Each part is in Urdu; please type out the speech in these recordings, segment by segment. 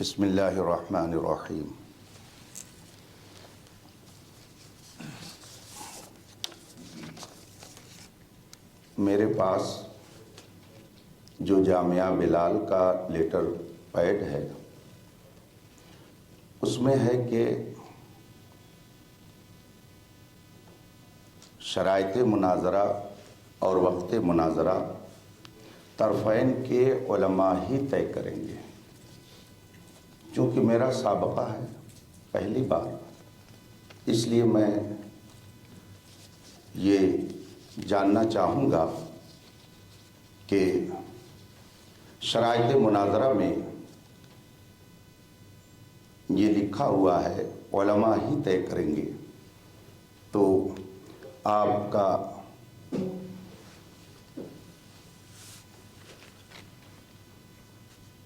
بسم اللہ الرحمن الرحیم۔ میرے پاس جو جامعہ بلال کا لیٹر پیڈ ہے اس میں ہے کہ شرائط مناظرہ اور وقت مناظرہ طرفین کے علماء ہی طے کریں گے۔ چونکہ میرا سابقہ ہے پہلی بار، اس لیے میں یہ جاننا چاہوں گا کہ شرائط مناظرہ میں یہ لکھا ہوا ہے علماء ہی طے کریں گے، تو آپ کا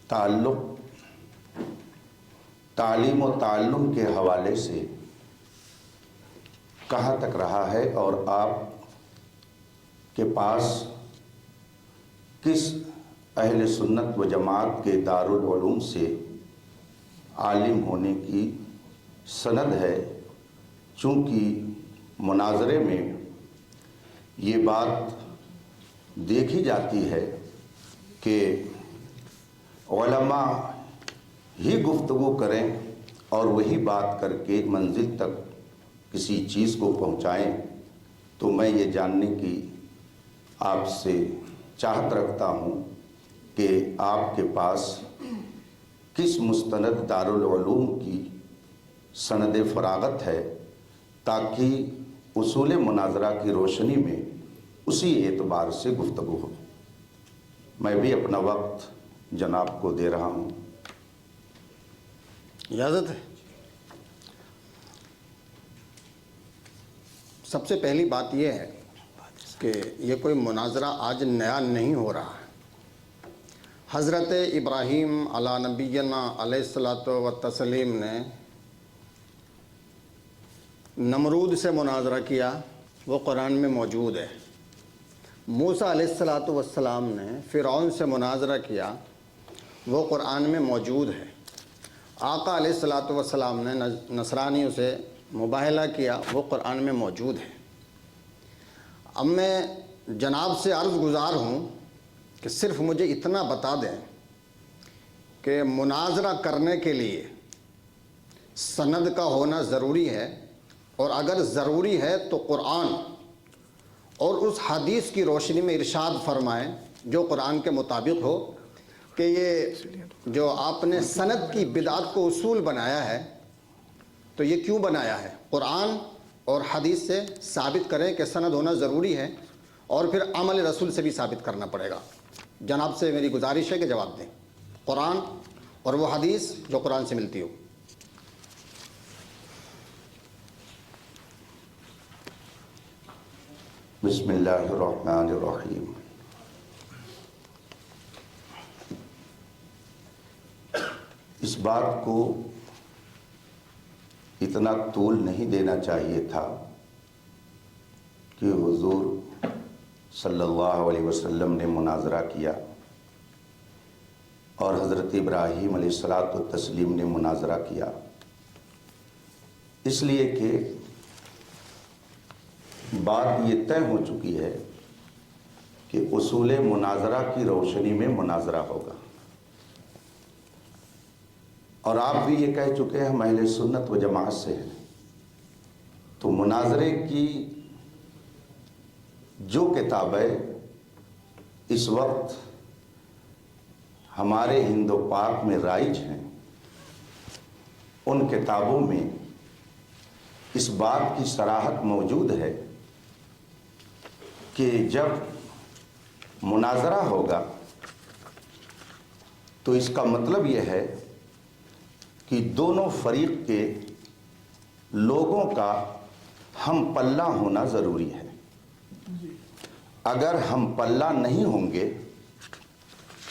تعلق تعلیم و تعلم کے حوالے سے کہاں تک رہا ہے اور آپ کے پاس کس اہل سنت و جماعت کے دارالعلوم سے عالم ہونے کی سند ہے؟ چونکہ مناظرے میں یہ بات دیکھی جاتی ہے کہ علماء ہی گفتگو کریں اور وہی بات کر کے منزل تک کسی چیز کو پہنچائیں، تو میں یہ جاننے کی آپ سے چاہت رکھتا ہوں کہ آپ کے پاس کس مستند دارالعلوم کی سند فراغت ہے، تاکہ اصول مناظرہ کی روشنی میں اسی اعتبار سے گفتگو ہو۔ میں بھی اپنا وقت جناب کو دے رہا ہوں۔ اجازت ہے؟ سب سے پہلی بات یہ ہے کہ یہ کوئی مناظرہ آج نیا نہیں ہو رہا ہے۔ حضرت ابراہیم علی نبینا علیہ الصلاۃ والتسلیم نے نمرود سے مناظرہ کیا، وہ قرآن میں موجود ہے۔ موسیٰ علیہ الصلاۃ والسلام نے فرعون سے مناظرہ کیا، وہ قرآن میں موجود ہے۔ آقا علیہ الصلاۃ والسلام نے نصرانیوں سے مباہلہ کیا، وہ قرآن میں موجود ہے۔ اب میں جناب سے عرض گزار ہوں کہ صرف مجھے اتنا بتا دیں کہ مناظرہ کرنے کے لیے سند کا ہونا ضروری ہے، اور اگر ضروری ہے تو قرآن اور اس حدیث کی روشنی میں ارشاد فرمائیں جو قرآن کے مطابق ہو کہ یہ جو آپ نے سند کی بدعت کو اصول بنایا ہے تو یہ کیوں بنایا ہے؟ قرآن اور حدیث سے ثابت کریں کہ سند ہونا ضروری ہے، اور پھر عمل رسول سے بھی ثابت کرنا پڑے گا۔ جناب سے میری گزارش ہے کہ جواب دیں، قرآن اور وہ حدیث جو قرآن سے ملتی ہو۔ بسم اللہ الرحمن الرحیم۔ اس بات کو اتنا طول نہیں دینا چاہیے تھا کہ حضور صلی اللہ علیہ وسلم نے مناظرہ کیا اور حضرت ابراہیم علیہ الصلاۃ والتسلیم نے مناظرہ کیا، اس لیے کہ بات یہ طے ہو چکی ہے کہ اصول مناظرہ کی روشنی میں مناظرہ ہوگا، اور آپ بھی یہ کہہ چکے ہیں ہم اہل سنت و جماعت سے ہیں، تو مناظرے کی جو کتابیں اس وقت ہمارے ہند و پاک میں رائج ہیں، ان کتابوں میں اس بات کی صراحت موجود ہے کہ جب مناظرہ ہوگا تو اس کا مطلب یہ ہے کہ دونوں فریق کے لوگوں کا ہم پلہ ہونا ضروری ہے۔ اگر ہم پلہ نہیں ہوں گے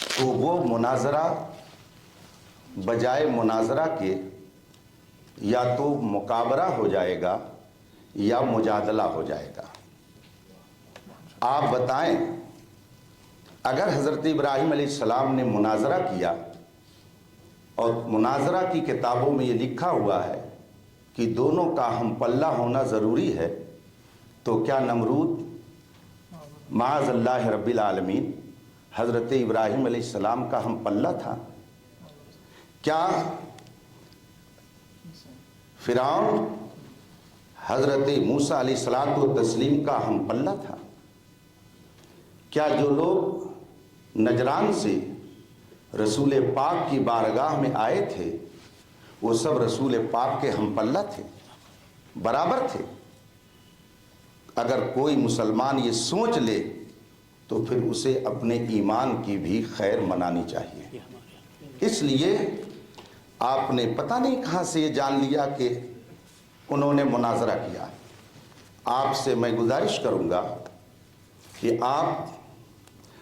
تو وہ مناظرہ بجائے مناظرہ کے یا تو مکابرہ ہو جائے گا یا مجادلہ ہو جائے گا۔ آپ بتائیں، اگر حضرت ابراہیم علیہ السلام نے مناظرہ کیا اور مناظرہ کی کتابوں میں یہ لکھا ہوا ہے کہ دونوں کا ہم پلہ ہونا ضروری ہے، تو کیا نمرود معاذ اللہ رب العالمین حضرت ابراہیم علیہ السلام کا ہم پلہ تھا؟ کیا فرعون حضرت موسیٰ علیہ الصلوۃ والتسلیم کا ہم پلہ تھا؟ کیا جو لوگ نجران سے رسول پاک کی بارگاہ میں آئے تھے وہ سب رسول پاک کے ہم پلہ تھے، برابر تھے؟ اگر کوئی مسلمان یہ سوچ لے تو پھر اسے اپنے ایمان کی بھی خیر منانی چاہیے۔ اس لیے آپ نے پتہ نہیں کہاں سے یہ جان لیا کہ انہوں نے مناظرہ کیا۔ آپ سے میں گزارش کروں گا کہ آپ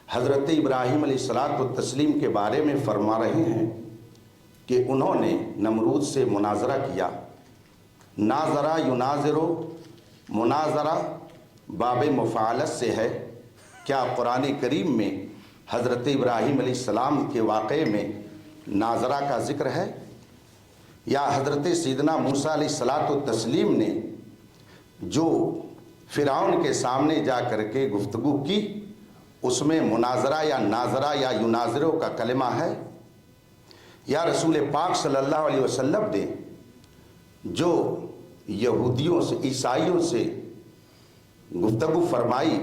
حضرت ابراہیم علیہ الصلوۃ والتسلیم کے بارے میں فرما رہے ہیں کہ انہوں نے نمرود سے مناظرہ کیا۔ ناظرہ یناظرو، مناظرہ باب مفعلت سے ہے۔ کیا قرآن کریم میں حضرت ابراہیم علیہ السلام کے واقعے میں ناظرہ کا ذکر ہے؟ یا حضرت سیدنا موسیٰ علیہ الصلوۃ والتسلیم نے جو فرعون کے سامنے جا کر کے گفتگو کی اس میں مناظرہ یا ناظرہ یا یناظرو کا کلمہ ہے؟ یا رسول پاک صلی اللہ علیہ وسلم نے جو یہودیوں سے عیسائیوں سے گفتگو فرمائی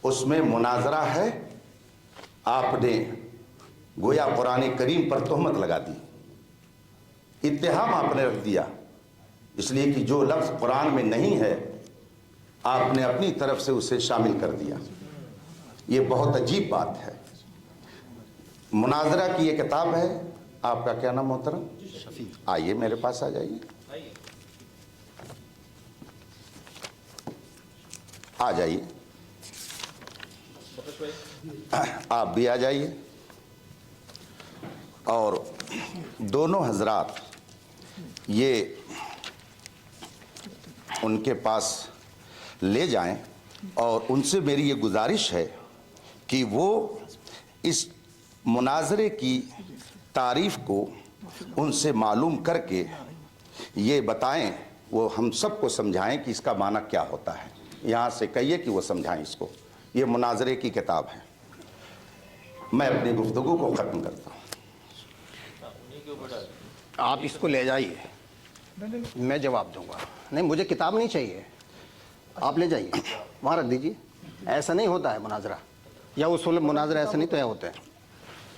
اس میں مناظرہ ہے؟ آپ نے گویا قرآن کریم پر تہمت لگا دی، اتہام آپ نے رکھ دیا، اس لیے کہ جو لفظ قرآن میں نہیں ہے آپ نے اپنی طرف سے اسے شامل کر دیا۔ یہ بہت عجیب بات ہے۔ مناظرہ کی یہ کتاب ہے۔ آپ کا کیا نام محترم؟ شفیق۔ آئیے میرے پاس آ جائیے، آ جائیے، آپ بھی آ جائیے۔ اور دونوں حضرات یہ ان کے پاس لے جائیں اور ان سے میری یہ گزارش ہے کہ وہ اس مناظرے کی تعریف کو ان سے معلوم کر کے یہ بتائیں، وہ ہم سب کو سمجھائیں کہ اس کا معنی کیا ہوتا ہے۔ یہاں سے کہیے کہ وہ سمجھائیں اس کو۔ یہ مناظرے کی کتاب ہے۔ میں اپنی گفتگو کو ختم کرتا ہوں۔ آپ اس کو لے جائیے، میں جواب دوں گا۔ نہیں، مجھے کتاب نہیں چاہیے، آپ لے جائیے، وہاں رکھ دیجیے۔ ایسا نہیں ہوتا ہے مناظرہ، یا اصول مناظرہ ایسا نہیں طے ہوتے ہیں۔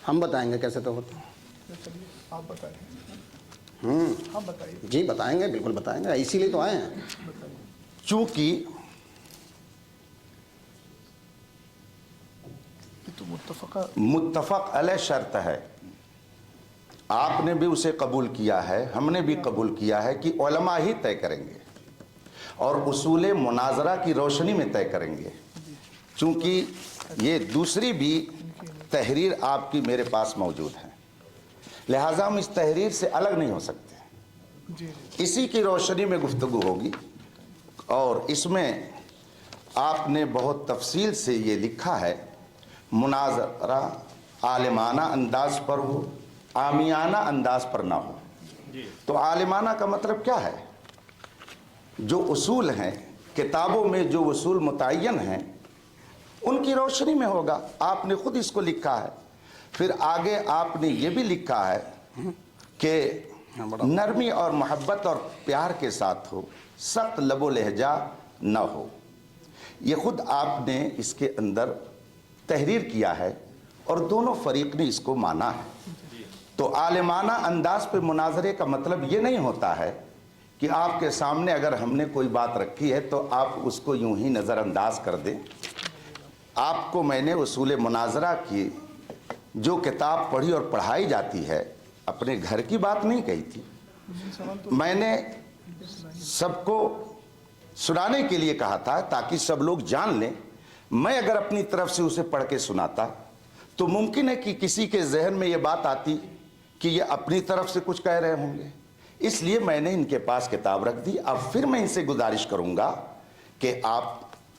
ہم بتائیں گے کیسے تو ہوتے ہیں۔ آپ بتائیں۔ جی بتائیں گے، بالکل بتائیں گے، اسی لیے تو آئے ہیں۔ چونکہ متفق علیہ شرط ہے، آپ نے بھی اسے قبول کیا ہے، ہم نے بھی قبول کیا ہے کہ علماء ہی طے کریں گے اور اصول مناظرہ کی روشنی میں طے کریں گے۔ چونکہ یہ دوسری بھی تحریر آپ کی میرے پاس موجود ہے، لہٰذا ہم اس تحریر سے الگ نہیں ہو سکتے۔ اسی کی روشنی میں گفتگو ہوگی، اور اس میں آپ نے بہت تفصیل سے یہ لکھا ہے مناظرہ عالمانہ انداز پر ہو، عامیانہ انداز پر نہ ہو۔ تو عالمانہ کا مطلب کیا ہے؟ جو اصول ہیں کتابوں میں، جو اصول متعین ہیں ان کی روشنی میں ہوگا۔ آپ نے خود اس کو لکھا ہے۔ پھر آگے آپ نے یہ بھی لکھا ہے کہ نرمی اور محبت اور پیار کے ساتھ ہو، سخت لب و لہجہ نہ ہو۔ یہ خود آپ نے اس کے اندر تحریر کیا ہے اور دونوں فریق نے اس کو مانا ہے۔ تو عالمانہ انداز پہ مناظرے کا مطلب یہ نہیں ہوتا ہے کہ آپ کے سامنے اگر ہم نے کوئی بات رکھی ہے تو آپ اس کو یوں ہی نظر انداز کر دیں۔ آپ کو میں نے اصول مناظرہ کی جو کتاب پڑھی اور پڑھائی جاتی ہے اپنے گھر کی بات نہیں کہی تھی، میں نے سب کو سنانے کے لیے کہا تھا تاکہ سب لوگ جان لیں۔ میں اگر اپنی طرف سے اسے پڑھ کے سناتا تو ممکن ہے کہ کسی کے ذہن میں یہ بات آتی کہ یہ اپنی طرف سے کچھ کہہ رہے ہوں گے، اس لیے میں نے ان کے پاس کتاب رکھ دی۔ اب پھر میں ان سے گزارش کروں گا کہ آپ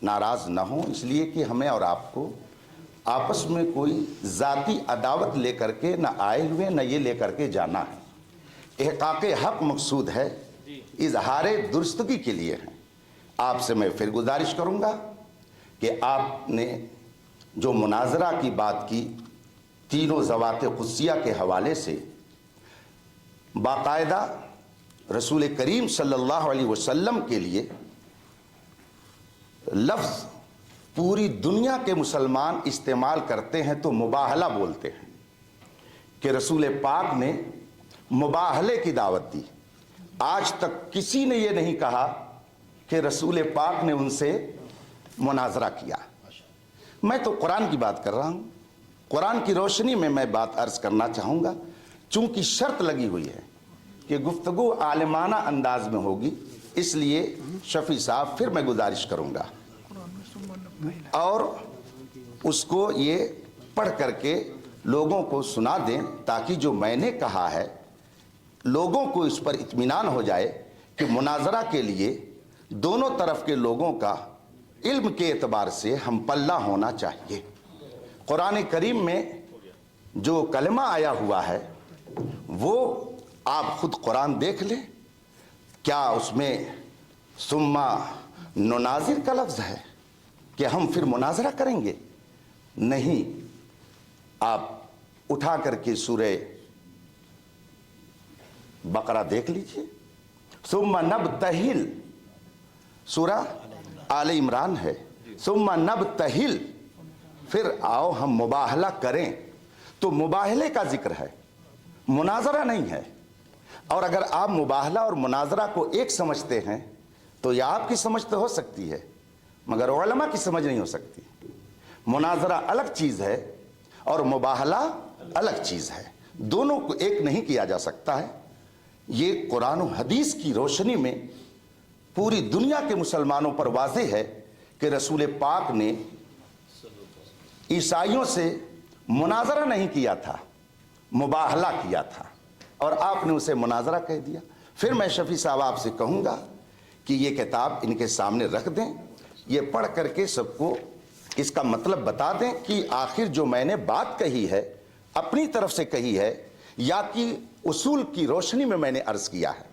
ناراض نہ ہوں، اس لیے کہ ہمیں اور آپ کو آپس میں کوئی ذاتی عداوت لے کر کے نہ آئے ہوئے نہ یہ لے کر کے جانا ہے، احقاق حق مقصود ہے، اظہار درستگی کے لیے ہے۔ آپ سے میں پھر گزارش کروں گا کہ آپ نے جو مناظرہ کی بات کی تینوں ذوات قدسیہ کے حوالے سے، باقاعدہ رسول کریم صلی اللہ علیہ وسلم کے لیے لفظ پوری دنیا کے مسلمان استعمال کرتے ہیں تو مباہلہ بولتے ہیں کہ رسول پاک نے مباہلے کی دعوت دی۔ آج تک کسی نے یہ نہیں کہا کہ رسول پاک نے ان سے مناظرہ کیا۔ میں تو قرآن کی بات کر رہا ہوں، قرآن کی روشنی میں بات عرض کرنا چاہوں گا، چونکہ شرط لگی ہوئی ہے کہ گفتگو عالمانہ انداز میں ہوگی، اس لیے شفیع صاحب پھر میں گزارش کروں گا اور اس کو یہ پڑھ کر کے لوگوں کو سنا دیں تاکہ جو میں نے کہا ہے لوگوں کو اس پر اطمینان ہو جائے کہ مناظرہ کے لیے دونوں طرف کے لوگوں کا علم کے اعتبار سے ہم پلہ ہونا چاہیے۔ قرآن کریم میں جو کلمہ آیا ہوا ہے وہ آپ خود قرآن دیکھ لیں، کیا اس میں ثم نناظر کا لفظ ہے کہ ہم پھر مناظرہ کریں گے؟ نہیں، آپ اٹھا کر کے سورہ بقرہ دیکھ لیجئے، ثم نبتہل، سورہ آل عمران ہے، ثم نبتہل، پھر آؤ ہم مباہلہ کریں، تو مباہلے کا ذکر ہے، مناظرہ نہیں ہے۔ اور اگر آپ مباہلہ اور مناظرہ کو ایک سمجھتے ہیں تو یہ آپ کی سمجھ تو ہو سکتی ہے مگر علماء کی سمجھ نہیں ہو سکتی۔ مناظرہ الگ چیز ہے اور مباہلہ الگ چیز ہے، دونوں کو ایک نہیں کیا جا سکتا ہے۔ یہ قرآن و حدیث کی روشنی میں پوری دنیا کے مسلمانوں پر واضح ہے کہ رسول پاک نے عیسائیوں سے مناظرہ نہیں کیا تھا، مباہلہ کیا تھا، اور آپ نے اسے مناظرہ کہہ دیا۔ پھر میں شفیع صاحب آپ سے کہوں گا کہ یہ کتاب ان کے سامنے رکھ دیں، یہ پڑھ کر کے سب کو اس کا مطلب بتا دیں کہ آخر جو میں نے بات کہی ہے اپنی طرف سے کہی ہے یا کہ اصول کی روشنی میں نے عرض کیا ہے۔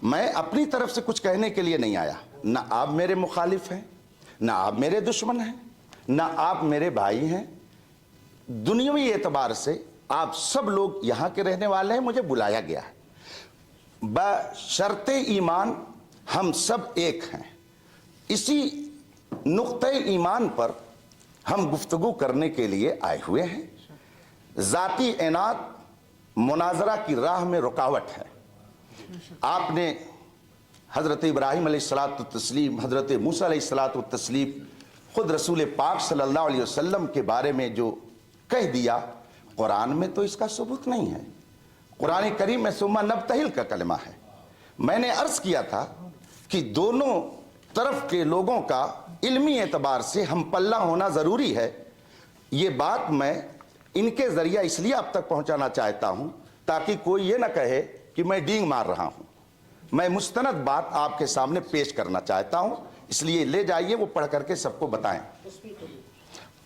میں اپنی طرف سے کچھ کہنے کے لیے نہیں آیا، نہ آپ میرے مخالف ہیں، نہ آپ میرے دشمن ہیں، نہ آپ میرے بھائی ہیں۔ دنیاوی اعتبار سے آپ سب لوگ یہاں کے رہنے والے ہیں، مجھے بلایا گیا ہے، بشرط ایمان ہم سب ایک ہیں۔ اسی نقطہ ایمان پر ہم گفتگو کرنے کے لیے آئے ہوئے ہیں۔ ذاتی عناد مناظرہ کی راہ میں رکاوٹ ہے۔ آپ نے حضرت ابراہیم علیہ الصلاۃ والتسلیم، حضرت موسیٰ علیہ الصلاۃ والتسلیم، خود رسول پاک صلی اللہ علیہ وسلم کے بارے میں جو کہہ دیا، قرآن میں تو اس کا ثبوت نہیں ہے۔ قرآن کریم میں ثم نبتہل کا کلمہ ہے۔ میں نے عرض کیا تھا کہ دونوں طرف کے لوگوں کا علمی اعتبار سے ہم پلہ ہونا ضروری ہے۔ یہ بات میں ان کے ذریعہ اس لیے اب تک پہنچانا چاہتا ہوں تاکہ کوئی یہ نہ کہے کہ میں ڈینگ مار رہا ہوں۔ میں مستند بات آپ کے سامنے پیش کرنا چاہتا ہوں، اس لیے لے جائیے، وہ پڑھ کر کے سب کو بتائیں۔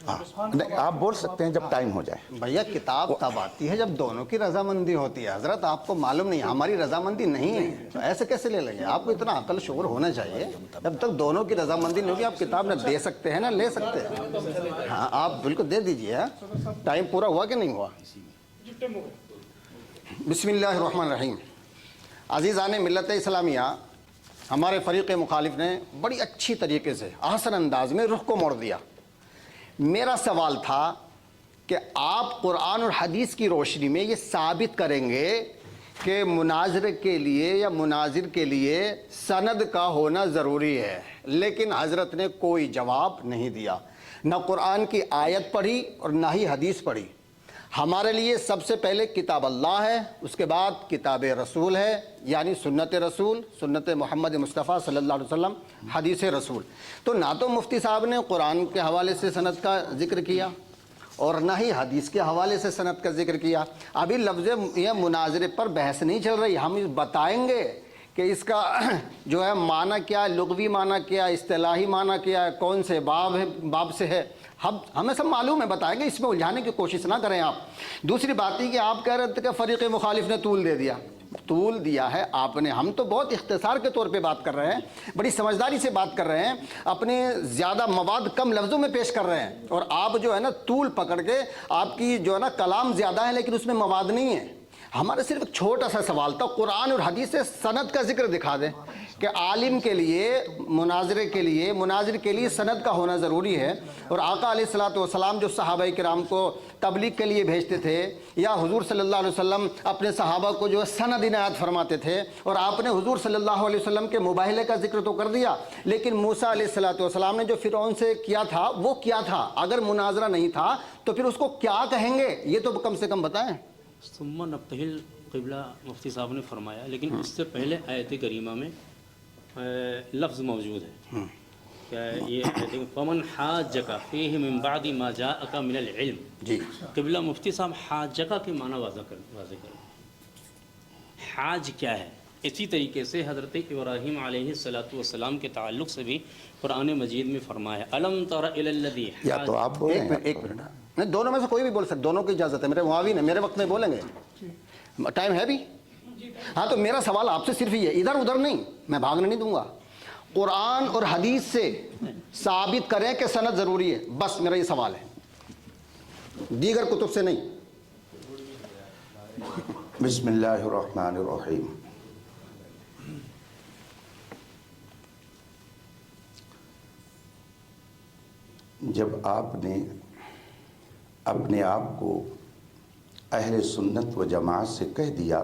آپ بول سکتے ہیں جب ٹائم ہو جائے۔ بھیا کتاب تب آتی ہے جب دونوں کی رضامندی ہوتی ہے۔ حضرت آپ کو معلوم نہیں، ہماری رضامندی نہیں ہے تو ایسے کیسے لے لیں گے؟ آپ کو اتنا عقل شعور ہونا چاہیے، جب تک دونوں کی رضامندی نہیں ہوگی آپ کتاب نہ دے سکتے ہیں نہ لے سکتے ہیں۔ ہاں آپ بالکل دے دیجئے۔ ٹائم پورا ہوا کہ نہیں ہوا؟ بسم اللہ الرحمن الرحیم۔ عزیزان ملت اسلامیہ، ہمارے فریق مخالف نے بڑی اچھی طریقے سے احسن انداز میں رخ کو موڑ دیا۔ میرا سوال تھا کہ آپ قرآن اور حدیث کی روشنی میں یہ ثابت کریں گے کہ مناظرے کے لیے یا مناظر کے لیے سند کا ہونا ضروری ہے، لیکن حضرت نے کوئی جواب نہیں دیا، نہ قرآن کی آیت پڑھی اور نہ ہی حدیث پڑھی۔ ہمارے لیے سب سے پہلے کتاب اللہ ہے، اس کے بعد کتاب رسول ہے، یعنی سنت رسول، سنت محمد مصطفیٰ صلی اللہ علیہ وسلم، حدیث رسول۔ تو نہ تو مفتی صاحب نے قرآن کے حوالے سے سند کا ذکر کیا اور نہ ہی حدیث کے حوالے سے سند کا ذکر کیا۔ ابھی لفظ یہ مناظرے پر بحث نہیں چل رہی، ہم بتائیں گے کہ اس کا جو ہے معنی کیا ہے، لغوی معنی کیا ہے، اصطلاحی معنی کیا ہے، کون سے باب سے ہے۔ ہمیں سب معلوم ہے، بتائیں گے، اس میں الجھانے کی کوشش نہ کریں آپ۔ دوسری بات یہ کہ آپ کہہ رہے تھے کہ فریق مخالف نے طول دے دیا، طول دیا ہے آپ نے، ہم تو بہت اختصار کے طور پہ بات کر رہے ہیں، بڑی سمجھداری سے بات کر رہے ہیں، اپنے زیادہ مواد کم لفظوں میں پیش کر رہے ہیں، اور آپ جو ہے نا طول پکڑ کے، آپ کی جو ہے نا کلام زیادہ ہے لیکن اس میں مواد نہیں ہے۔ ہمارا صرف ایک چھوٹا سا سوال تھا، قرآن اور حدیث سے سند کا ذکر دکھا دیں کہ عالم کے لیے، مناظر کے لیے سند کا ہونا ضروری ہے۔ اور آقا علیہ الصلوۃ والسلام جو صحابہ کرام کو تبلیغ کے لیے بھیجتے تھے، یا حضور صلی اللہ علیہ وسلم اپنے صحابہ کو جو سند عنایت فرماتے تھے، اور آپ نے حضور صلی اللہ علیہ وسلم کے مباہلے کا ذکر تو کر دیا، لیکن موسیٰ علیہ الصلوۃ والسلام نے جو فرعون سے کیا تھا وہ کیا تھا؟ اگر مناظرہ نہیں تھا تو پھر اس کو کیا کہیں گے؟ یہ تو کم سے کم بتائیں۔ ثم نبتہل قبلہ مفتی صاحب نے فرمایا، لیکن اس سے پہلے آیت کریمہ میں لفظ موجود ہے کہ یہ فمن حاجک فیہ من بعد ما جاءک من العلم۔ جی قبلہ مفتی صاحب حاجک کے معنی واضح کریں، حاج کیا ہے؟ اسی طریقے سے حضرت ابراہیم علیہ السلام کے تعلق سے بھی قرآن مجید میں فرمایا الم تر الی الذی، یا تو آپ بولیں، ایک منٹ نہیں، دونوں میں سے کوئی بھی بول سکتے، دونوں کی اجازت ہے، میرے معاون ہے، میرے وقت میں بولیں گے، ٹائم ہے بھی؟ ہاں تو میرا سوال آپ سے صرف یہ ہے، ادھر ادھر نہیں، میں بھاگنے نہیں دوں گا، قرآن اور حدیث سے ثابت کریں کہ سند ضروری ہے، بس میرا یہ سوال ہے، دیگر کتب سے نہیں۔ بسم اللہ الرحمن الرحیم۔ جب آپ نے اپنے آپ کو اہل سنت و جماعت سے کہہ دیا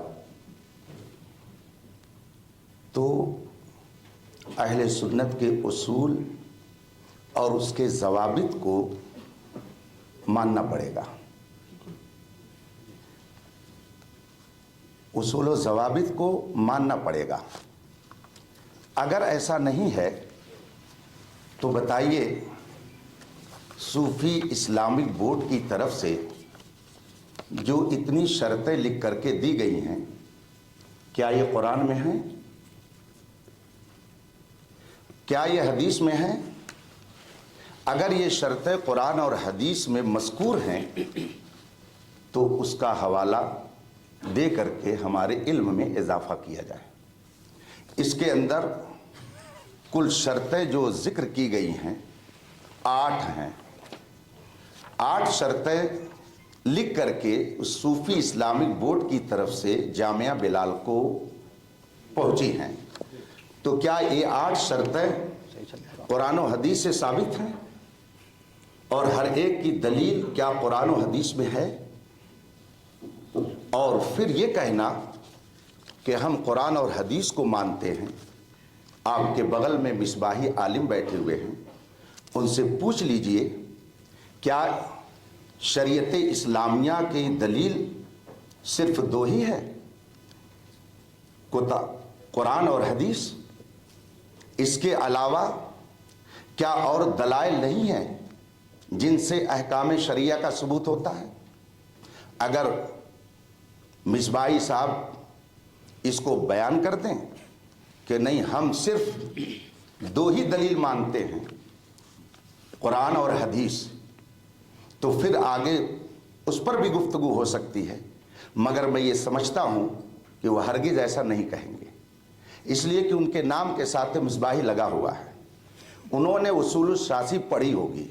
تو اہل سنت کے اصول اور اس کے ضوابط کو ماننا پڑے گا۔ اصول و ضوابط کو ماننا پڑے گا۔ اگر ایسا نہیں ہے تو بتائیے، صوفی اسلامک بورڈ کی طرف سے جو اتنی شرطیں لکھ کر کے دی گئی ہیں، کیا یہ قرآن میں ہیں؟ کیا یہ حدیث میں ہیں؟ اگر یہ شرطیں قرآن اور حدیث میں مذکور ہیں تو اس کا حوالہ دے کر کے ہمارے علم میں اضافہ کیا جائے۔ اس کے اندر کل شرطیں جو ذکر کی گئی ہیں 8 ہیں، 8 شرطیں لکھ کر کے اس صوفی اسلامک بورڈ کی طرف سے جامعہ بلال کو پہنچی ہیں، تو کیا یہ 8 شرطیں قرآن و حدیث سے ثابت ہیں؟ اور ہر ایک کی دلیل کیا قرآن و حدیث میں ہے؟ اور پھر یہ کہنا کہ ہم قرآن اور حدیث کو مانتے ہیں۔ آپ کے بغل میں مصباحی عالم بیٹھے ہوئے ہیں، ان سے پوچھ لیجئے کیا شریعت اسلامیہ کی دلیل صرف 2 ہی ہے، قرآن اور حدیث؟ اس کے علاوہ کیا اور دلائل نہیں ہیں جن سے احکام شریعہ کا ثبوت ہوتا ہے؟ اگر مصباحی صاحب اس کو بیان کر دیں کہ نہیں، ہم صرف 2 ہی دلیل مانتے ہیں، قرآن اور حدیث، تو پھر آگے اس پر بھی گفتگو ہو سکتی ہے، مگر میں یہ سمجھتا ہوں کہ وہ ہرگز ایسا نہیں کہیں گے، اس لیے کہ ان کے نام کے ساتھ مصباحی لگا ہوا ہے۔ انہوں نے اصول الشاسی پڑھی ہوگی،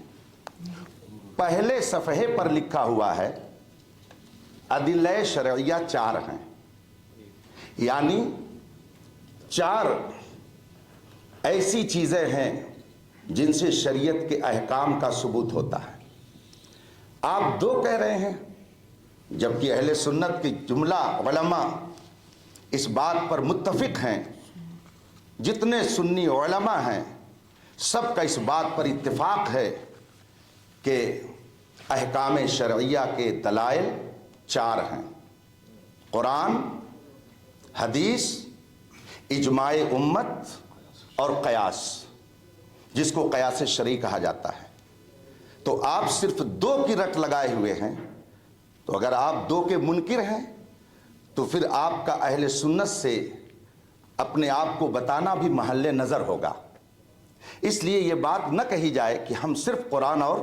پہلے صفحے پر لکھا ہوا ہے ادلہ شرعیہ 4 ہیں، یعنی 4 ایسی چیزیں ہیں جن سے شریعت کے احکام کا ثبوت ہوتا ہے۔ آپ 2 کہہ رہے ہیں، جبکہ اہل سنت کی جملہ علماء اس بات پر متفق ہیں، جتنے سنی علماء ہیں سب کا اس بات پر اتفاق ہے کہ احکام شرعیہ کے دلائل 4 ہیں، قرآن، حدیث، اجماع امت اور قیاس، جس کو قیاس شرعی کہا جاتا ہے۔ تو آپ صرف 2 کی رٹ لگائے ہوئے ہیں، تو اگر آپ 2 کے منکر ہیں تو پھر آپ کا اہل سنت سے اپنے آپ کو بتانا بھی محل نظر ہوگا۔ اس لیے یہ بات نہ کہی جائے کہ ہم صرف قرآن اور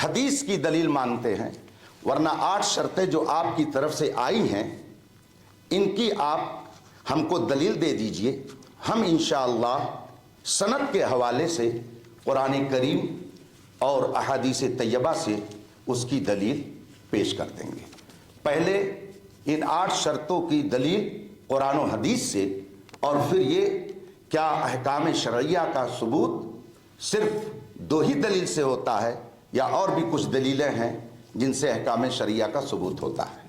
حدیث کی دلیل مانتے ہیں، ورنہ 8 شرطیں جو آپ کی طرف سے آئی ہیں ان کی آپ ہم کو دلیل دے دیجئے، ہم انشاءاللہ سند کے حوالے سے قرآن کریم اور احادیث طیبہ سے اس کی دلیل پیش کر دیں گے۔ پہلے ان 8 شرطوں کی دلیل قرآن و حدیث سے، اور پھر یہ کیا احکام شرعیہ کا ثبوت صرف 2 ہی دلیل سے ہوتا ہے یا اور بھی کچھ دلیلیں ہیں جن سے احکام شرعیہ کا ثبوت ہوتا ہے۔